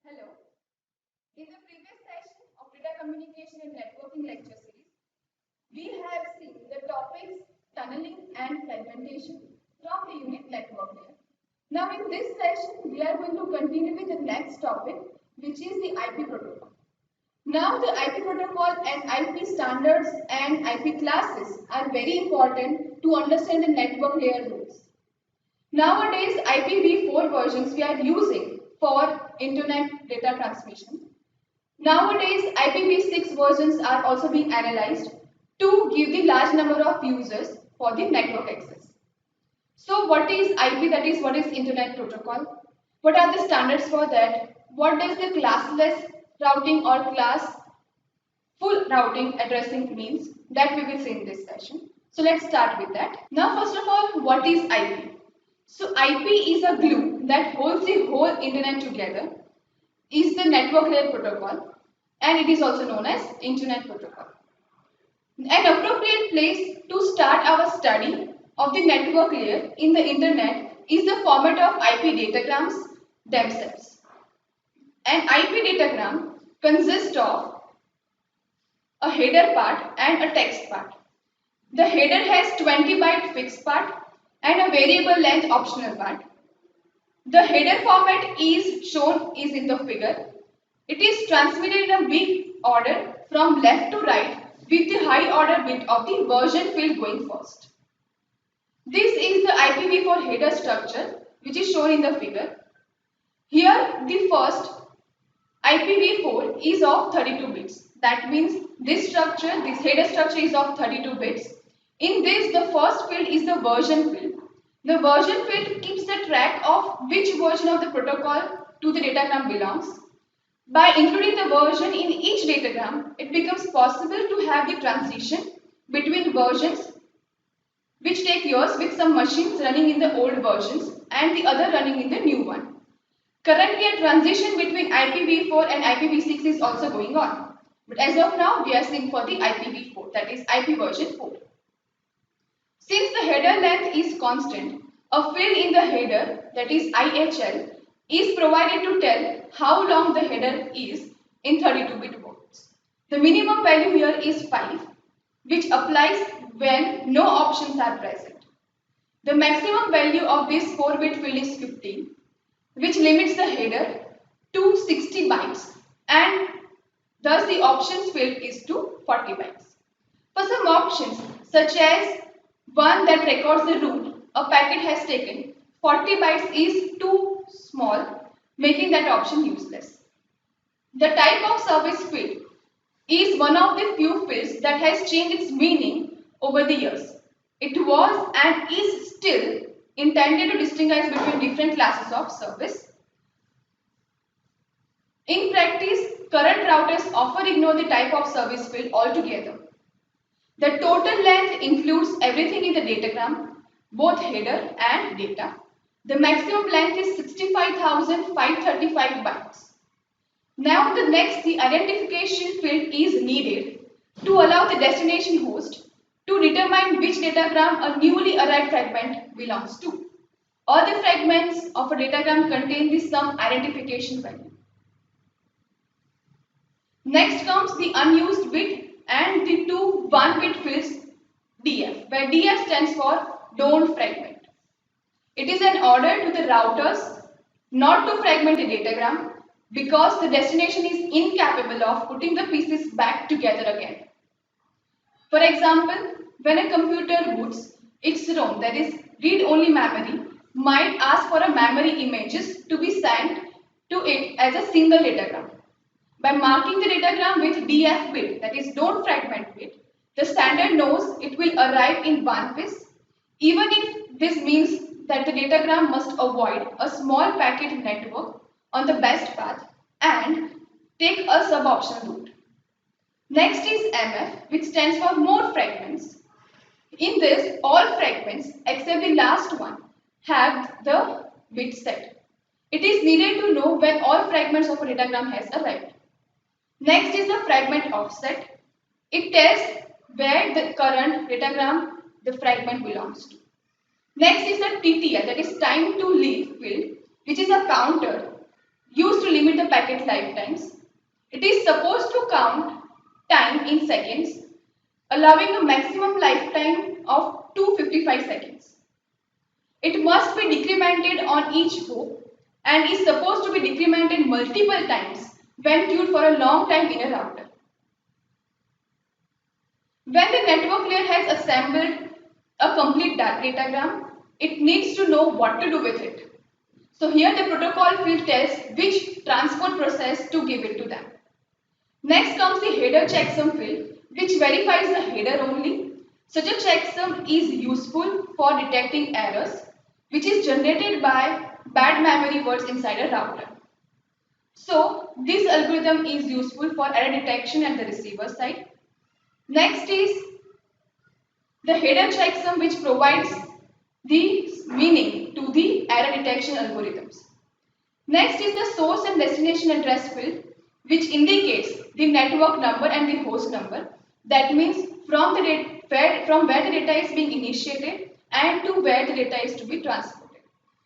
Hello. In the previous session of Data Communication and Networking lecture series, we have seen the topics tunneling and fragmentation from the unit network layer. Now in this session, we are going to continue with the next topic, which is the IP protocol. Now the IP protocol and IP standards and IP classes are very important to understand the network layer rules. Nowadays, IPv4 versions we are using for internet data transmission. Nowadays, IPv6 versions are also being analyzed to give the large number of users for the network access. So what is IP, that is what is internet protocol? What are the standards for that? What does the classless routing or class full routing addressing means? That we will see in this session. So let's start with that. Now first of all, what is IP? So IP is a glue that holds the whole internet together, is the network layer protocol, and it is also known as internet protocol. An appropriate place to start our study of the network layer in the internet is the format of IP datagrams themselves. An IP datagram consists of a header part and a text part. The header has 20 byte fixed part and a variable length optional part. The header format is shown is in the figure. It is transmitted in a big order from left to right with the high order bit of the version field going first. This is the IPv4 header structure which is shown in the figure. Here the first IPv4 is of 32 bits. That means this header structure is of 32 bits. In this, the first field is the version field. The version field keeps the track of which version of the protocol to the datagram belongs. By including the version in each datagram, it becomes possible to have the transition between versions which take years with some machines running in the old versions and the other running in the new one. Currently, a transition between IPv4 and IPv6 is also going on. But as of now, we are seeing for the IPv4, that is IP version 4. Since the header length is constant, a field in the header, that is IHL, is provided to tell how long the header is in 32-bit words. The minimum value here is 5, which applies when no options are present. The maximum value of this 4-bit field is 15, which limits the header to 60 bytes, and thus the options field is to 40 bytes. For some options, such as one that records the route a packet has taken, 40 bytes is too small, making that option useless. The type of service field is one of the few fields that has changed its meaning over the years. It was and is still intended to distinguish between different classes of service. In practice, current routers often ignore the type of service field altogether. The total length includes everything in the datagram, both header and data. The maximum length is 65,535 bytes. Now the identification field is needed to allow the destination host to determine which datagram a newly arrived fragment belongs to. All the fragments of a datagram contain some identification value. Next comes the unused bit and the two 1-bit fields DF, where DF stands for don't fragment. It is an order to the routers not to fragment the datagram because the destination is incapable of putting the pieces back together again. For example, when a computer boots, its ROM, that is read-only memory, might ask for a memory images to be sent to it as a single datagram. By marking the datagram with DF bit, that is don't fragment bit, the standard knows it will arrive in one piece, even if this means that the datagram must avoid a small packet network on the best path and take a suboptimal route. Next is MF, which stands for more fragments. In this, all fragments except the last one have the bit set. It is needed to know when all fragments of a datagram has arrived. Next is the fragment offset. It tells where the current datagram the fragment belongs to. Next is the TTL, that is time to leave field, which is a counter used to limit the packet lifetimes. It is supposed to count time in seconds, allowing a maximum lifetime of 255 seconds. It must be decremented on each hop and is supposed to be decremented multiple times when queued for a long time in a router. When the network layer has assembled a complete datagram, it needs to know what to do with it. So here the protocol field tells which transport process to give it to them. Next comes the header checksum field, which verifies the header only. Such a checksum is useful for detecting errors, which is generated by bad memory words inside a router. So this algorithm is useful for error detection at the receiver side. Next is the header checksum, which provides the meaning to the error detection algorithms. Next is the source and destination address field, which indicates the network number and the host number. That means from where the data is being initiated and to where the data is to be transported.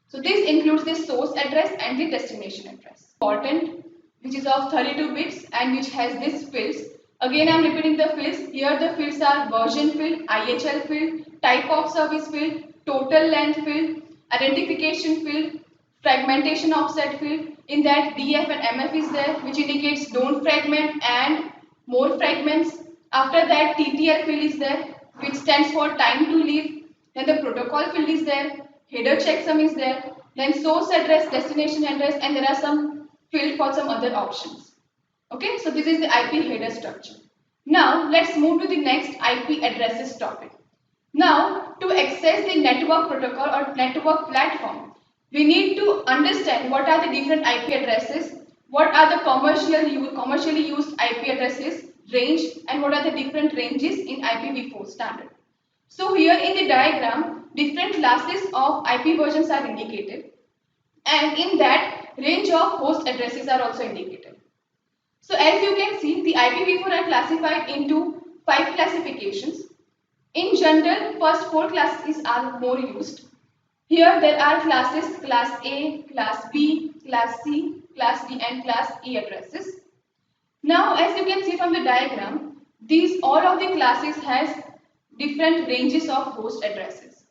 So this includes the source address and the destination address. Important, which is of 32 bits and which has these fields. Again, I am repeating the fields. Here the fields are version field, IHL field, type of service field, total length field, identification field, fragmentation offset field. In that, DF and MF is there, which indicates don't fragment and more fragments. After that, TTL field is there, which stands for time to leave. Then the protocol field is there, header checksum is there, then source address, destination address, and there are some field for some other options. Okay, so this is the IP header structure. Now let's move to the next IP addresses topic. Now, to access the network protocol or network platform, we need to understand what are the different IP addresses, what are the commercially used IP addresses, range, and what are the different ranges in IPv4 standard. So here in the diagram, different classes of IP versions are indicated, and in that range of host addresses are also indicated. So as you can see, the IPv4 are classified into 5 classifications. In general, first 4 classes are more used. Here there are classes class A, class B, class C, class D and class E addresses. Now as you can see from the diagram, all of the classes has different ranges of host addresses.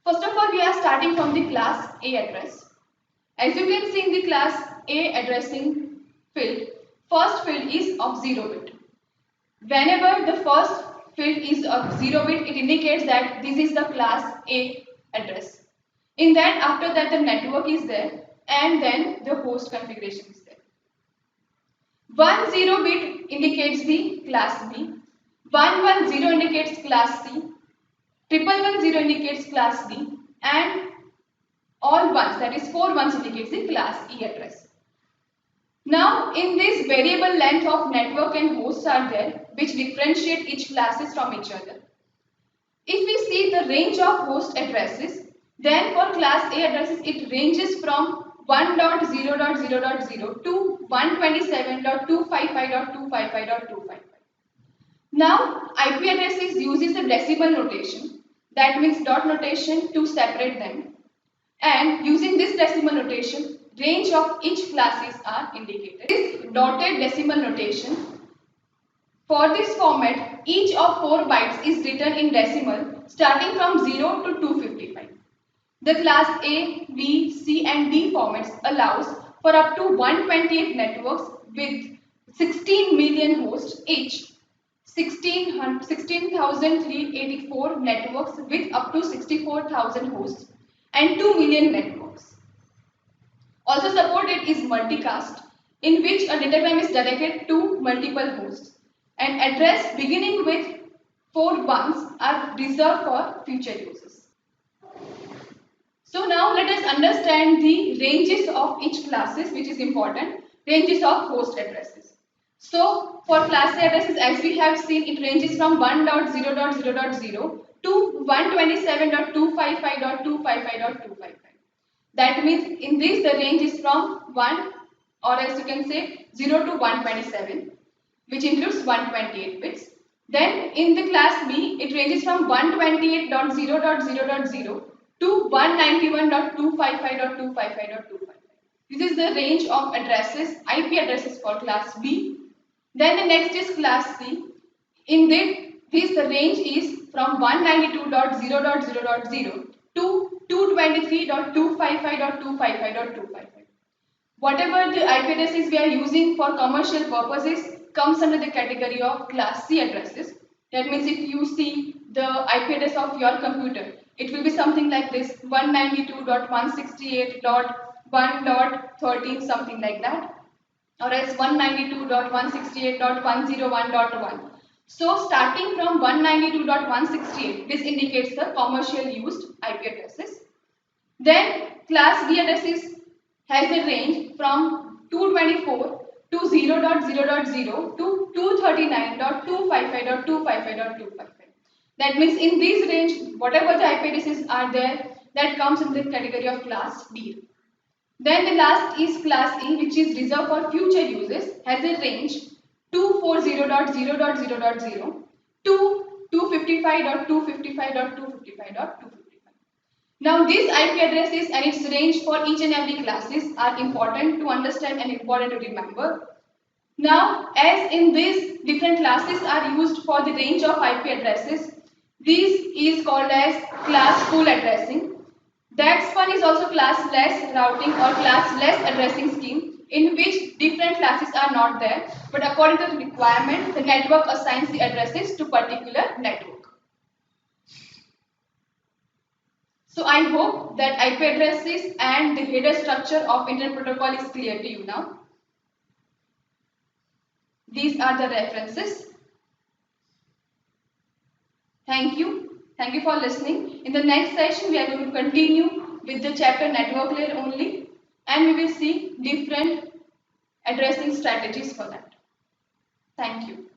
First of all, we are starting from the class A address. As you can see in the class A addressing field, first field is of 0 bit. Whenever the first field is of 0 bit, it indicates that this is the class A address. In that, after that, the network is there and then the host configuration is there. 10 bit indicates the class B, 110 indicates class C, 1110 indicates class D, and all ones, that is 4 ones, indicates the class E address. Now, in this variable length of network and hosts are there, which differentiate each classes from each other. If we see the range of host addresses, then for class A addresses, it ranges from 1.0.0.0 to 127.255.255.255. Now, IP addresses uses a decimal notation, that means dot notation to separate them. And using this decimal notation, range of each classes are indicated. This dotted decimal notation, for this format, each of 4 bytes is written in decimal starting from 0 to 255. The class A, B, C and D formats allows for up to 128 networks with 16 million hosts each, 16,384 networks with up to 64,000 hosts and 2 million networks. Also supported is multicast, in which a datagram is directed to multiple hosts, and address beginning with 4 ones are reserved for future uses. So now let us understand the ranges of each classes, which is important, ranges of host addresses. So for class A addresses, as we have seen, it ranges from 1.0.0.0 to 127.255.255.255. That means in this the range is from 1, or else you can say 0 to 127, which includes 128 bits. Then in the class B, it ranges from 128.0.0.0 to 191.255.255.255. This is the range of addresses, IP addresses for class B. Then the next is class C. In this the range is from 192.0.0.0 to 223.255.255.255. Whatever the IP addresses we are using for commercial purposes comes under the category of class C addresses. That means if you see the IP address of your computer, it will be something like this: 192.168.1.13, something like that, or else 192.168.101.1. So starting from 192.168, this indicates the commercial used IP addresses. Then class D addresses has a range from 224 to 0.0.0 to 239.255.255.255. That means in this range, whatever the IP addresses are there, that comes in the category of class D. Then the last is class E, which is reserved for future uses, has a range 240.0.0.0 to 255.255.255.255. Now these IP addresses and its range for each and every classes are important to understand and important to remember. Now, as in these different classes are used for the range of IP addresses, this is called as class pool addressing. That one is also classless routing or classless addressing scheme, in which different classes are not there, but according to the requirement, the network assigns the addresses to particular network. So I hope that IP addresses and the header structure of Internet Protocol is clear to you now. These are the references. Thank you. Thank you for listening. In the next session, we are going to continue with the chapter network layer only, and we will see different addressing strategies for that. Thank you.